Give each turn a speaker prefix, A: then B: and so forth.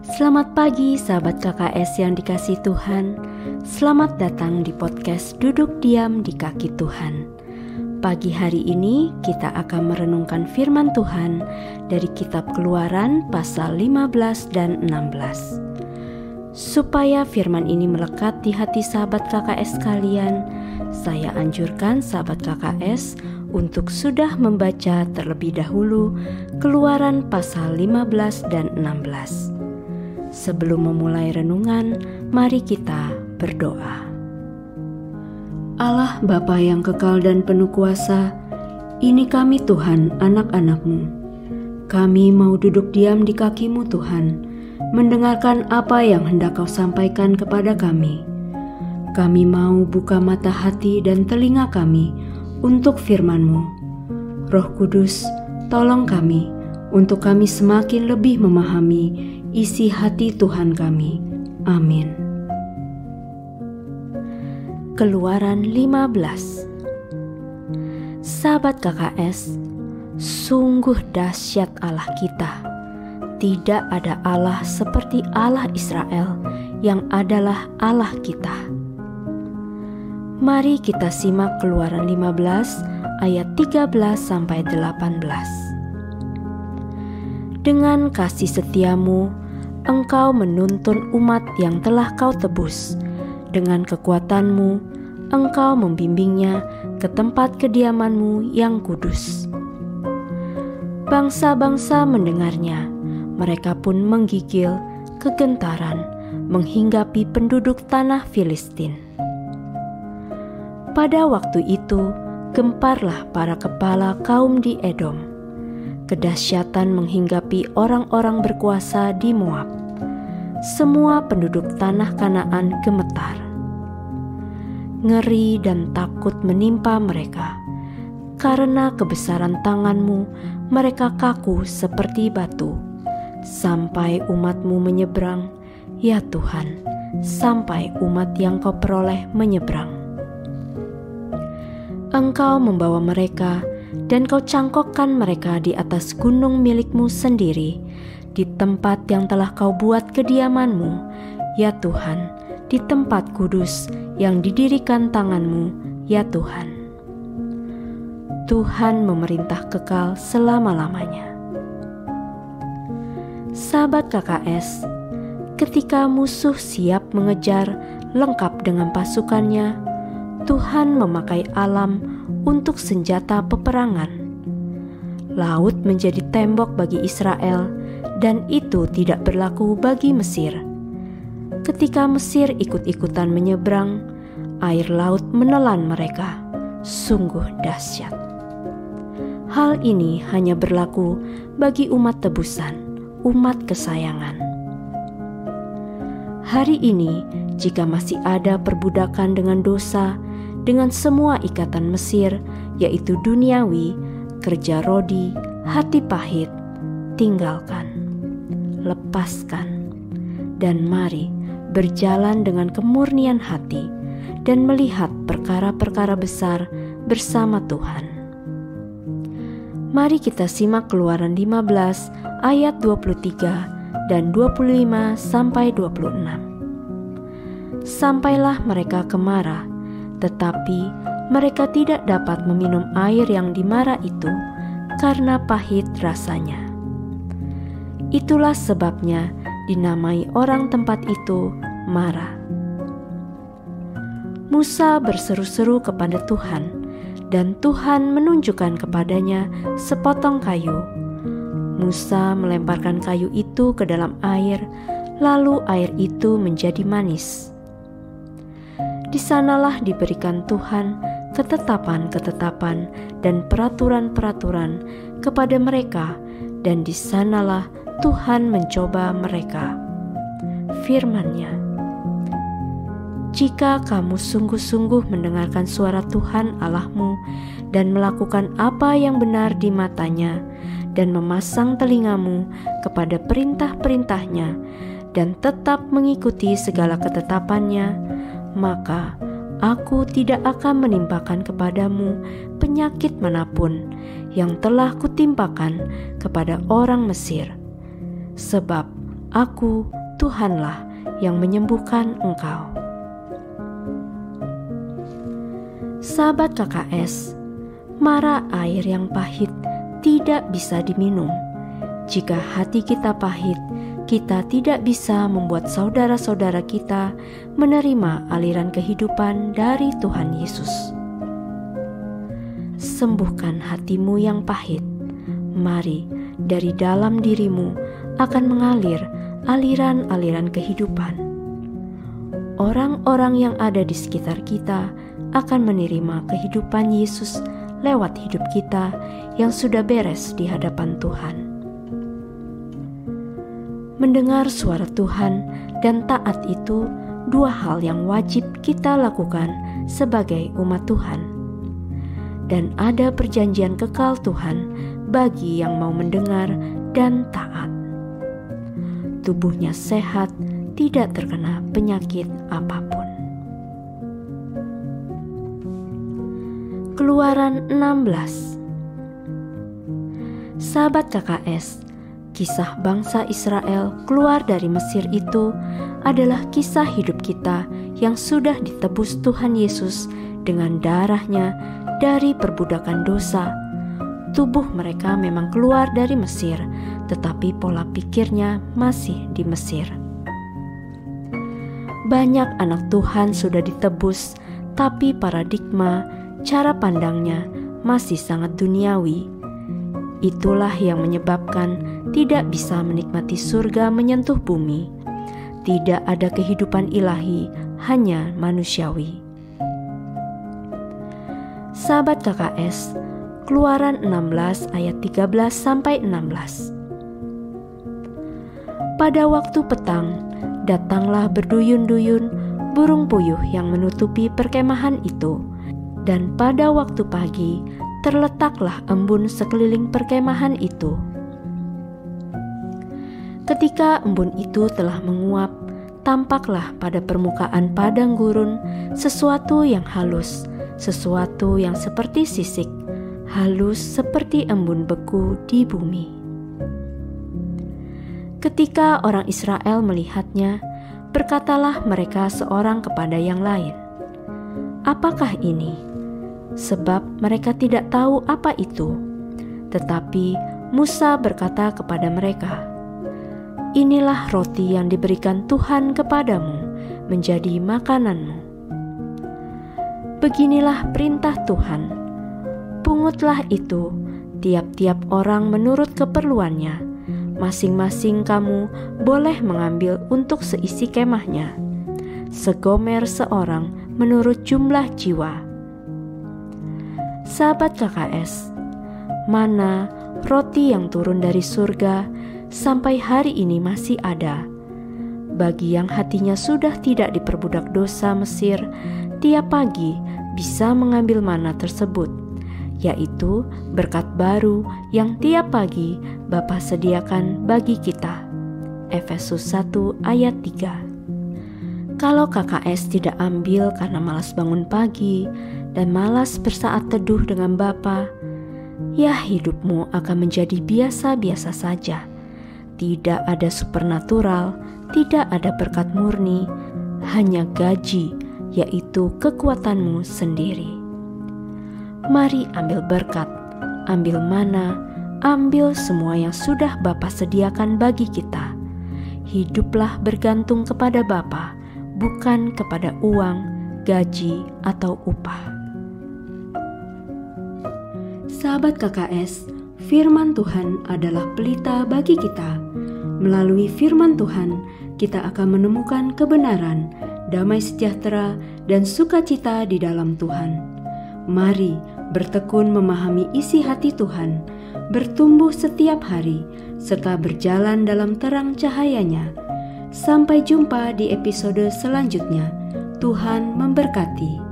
A: Selamat pagi sahabat KKS yang dikasihi Tuhan. Selamat datang di podcast Duduk Diam di Kaki Tuhan. Pagi hari ini kita akan merenungkan firman Tuhan dari kitab Keluaran pasal 15 dan 16. Supaya firman ini melekat di hati sahabat KKS sekalian, saya anjurkan sahabat KKS untuk sudah membaca terlebih dahulu Keluaran pasal 15 dan 16. Sebelum memulai renungan, mari kita berdoa. Allah Bapa yang kekal dan penuh kuasa, ini kami Tuhan, anak-anak-Mu. Kami mau duduk diam di kaki-Mu Tuhan, mendengarkan apa yang hendak Kau sampaikan kepada kami. Kami mau buka mata hati dan telinga kami untuk firman-Mu. Roh Kudus, tolong kami untuk kami semakin lebih memahami isi hati Tuhan kami. Amin. Keluaran 15. Sahabat KKS, sungguh dahsyat Allah kita. Tidak ada Allah seperti Allah Israel yang adalah Allah kita. Mari kita simak Keluaran 15 ayat 13 sampai 18. Dengan kasih setiamu, Engkau menuntun umat yang telah Kau tebus. Dengan kekuatan-Mu, Engkau membimbingnya ke tempat kediaman-Mu yang kudus. Bangsa-bangsa mendengarnya, mereka pun menggigil, kegentaran, menghinggapi penduduk tanah Filistin. Pada waktu itu, gemparlah para kepala kaum di Edom. Kedahsyatan menghinggapi orang-orang berkuasa di Moab. Semua penduduk tanah Kanaan gemetar. Ngeri dan takut menimpa mereka. Karena kebesaran tangan-Mu, mereka kaku seperti batu. Sampai umat-Mu menyeberang, ya Tuhan, sampai umat yang Kau peroleh menyeberang. Engkau membawa mereka dan Kau cangkokkan mereka di atas gunung milik-Mu sendiri, di tempat yang telah Kau buat kediaman-Mu, ya Tuhan, di tempat kudus yang didirikan tangan-Mu, ya Tuhan. Tuhan memerintah kekal selama-lamanya. Sahabat KKS, ketika musuh siap mengejar lengkap dengan pasukannya, Tuhan memakai alam untuk senjata peperangan. Laut menjadi tembok bagi Israel, dan itu tidak berlaku bagi Mesir. Ketika Mesir ikut-ikutan menyeberang, air laut menelan mereka. Sungguh dahsyat. Hal ini hanya berlaku bagi umat tebusan, umat kesayangan. Hari ini, jika masih ada perbudakan dengan dosa, dengan semua ikatan Mesir, yaitu duniawi, kerja rodi, hati pahit, tinggalkan, lepaskan, dan mari berjalan dengan kemurnian hati dan melihat perkara-perkara besar bersama Tuhan. Mari kita simak Keluaran 15 ayat 23 dan 25 sampai 26. Sampailah mereka ke Mara, tetapi mereka tidak dapat meminum air yang di Mara itu karena pahit rasanya. Itulah sebabnya dinamai orang tempat itu Mara. Musa berseru-seru kepada Tuhan, dan Tuhan menunjukkan kepadanya sepotong kayu. Musa melemparkan kayu itu ke dalam air, lalu air itu menjadi manis. Di sanalah diberikan Tuhan ketetapan-ketetapan dan peraturan-peraturan kepada mereka, dan di sanalah Tuhan mencoba mereka. Firman-Nya, jika kamu sungguh-sungguh mendengarkan suara Tuhan Allah-Mu dan melakukan apa yang benar di matanya, dan memasang telingamu kepada perintah-perintahnya, dan tetap mengikuti segala ketetapannya, maka Aku tidak akan menimpakan kepadamu penyakit manapun yang telah kutimpakan kepada orang Mesir, sebab Aku, Tuhanlah, yang menyembuhkan engkau. Sahabat KKS, mara air yang pahit tidak bisa diminum. Jika hati kita pahit, kita tidak bisa membuat saudara-saudara kita menerima aliran kehidupan dari Tuhan Yesus. Sembuhkan hatimu yang pahit. Mari, dari dalam dirimu akan mengalir aliran-aliran kehidupan. Orang-orang yang ada di sekitar kita akan menerima kehidupan Yesus lewat hidup kita yang sudah beres di hadapan Tuhan. Mendengar suara Tuhan dan taat itu dua hal yang wajib kita lakukan sebagai umat Tuhan. Dan ada perjanjian kekal Tuhan bagi yang mau mendengar dan taat. Tubuhnya sehat, tidak terkena penyakit apapun. Keluaran 16. Sahabat KKS, kisah bangsa Israel keluar dari Mesir itu adalah kisah hidup kita yang sudah ditebus Tuhan Yesus dengan darahnya dari perbudakan dosa. Tubuh mereka memang keluar dari Mesir, tetapi pola pikirnya masih di Mesir. Banyak anak Tuhan sudah ditebus, tapi paradigma, cara pandangnya masih sangat duniawi. Itulah yang menyebabkan tidak bisa menikmati surga menyentuh bumi. Tidak ada kehidupan ilahi, hanya manusiawi. Sahabat KKS, Keluaran 16 ayat 13-16. Pada waktu petang, datanglah berduyun-duyun burung puyuh yang menutupi perkemahan itu, dan pada waktu pagi terletaklah embun sekeliling perkemahan itu. Ketika embun itu telah menguap, tampaklah pada permukaan padang gurun sesuatu yang halus, sesuatu yang seperti sisik, halus seperti embun beku di bumi. Ketika orang Israel melihatnya, berkatalah mereka seorang kepada yang lain, "Apakah ini?" Sebab mereka tidak tahu apa itu. Tetapi Musa berkata kepada mereka, "Inilah roti yang diberikan Tuhan kepadamu menjadi makananmu. Beginilah perintah Tuhan, pungutlah itu tiap-tiap orang menurut keperluannya. Masing-masing kamu boleh mengambil untuk seisi kemahnya, segomer seorang menurut jumlah jiwa." Sahabat KKS, mana roti yang turun dari surga sampai hari ini masih ada. Bagi yang hatinya sudah tidak diperbudak dosa Mesir, tiap pagi bisa mengambil mana tersebut, yaitu berkat baru yang tiap pagi Bapa sediakan bagi kita. Efesus 1 ayat 3. Kalau KKS tidak ambil karena malas bangun pagi dan malas bersaat teduh dengan Bapa, ya hidupmu akan menjadi biasa-biasa saja. Tidak ada supernatural, tidak ada berkat murni, hanya gaji, yaitu kekuatanmu sendiri. Mari ambil berkat, ambil mana, ambil semua yang sudah Bapa sediakan bagi kita. Hiduplah bergantung kepada Bapa, bukan kepada uang, gaji, atau upah. Sahabat KKS, firman Tuhan adalah pelita bagi kita. Melalui firman Tuhan, kita akan menemukan kebenaran, damai sejahtera, dan sukacita di dalam Tuhan. Mari bertekun memahami isi hati Tuhan, bertumbuh setiap hari, serta berjalan dalam terang cahaya-Nya. Sampai jumpa di episode selanjutnya. Tuhan memberkati.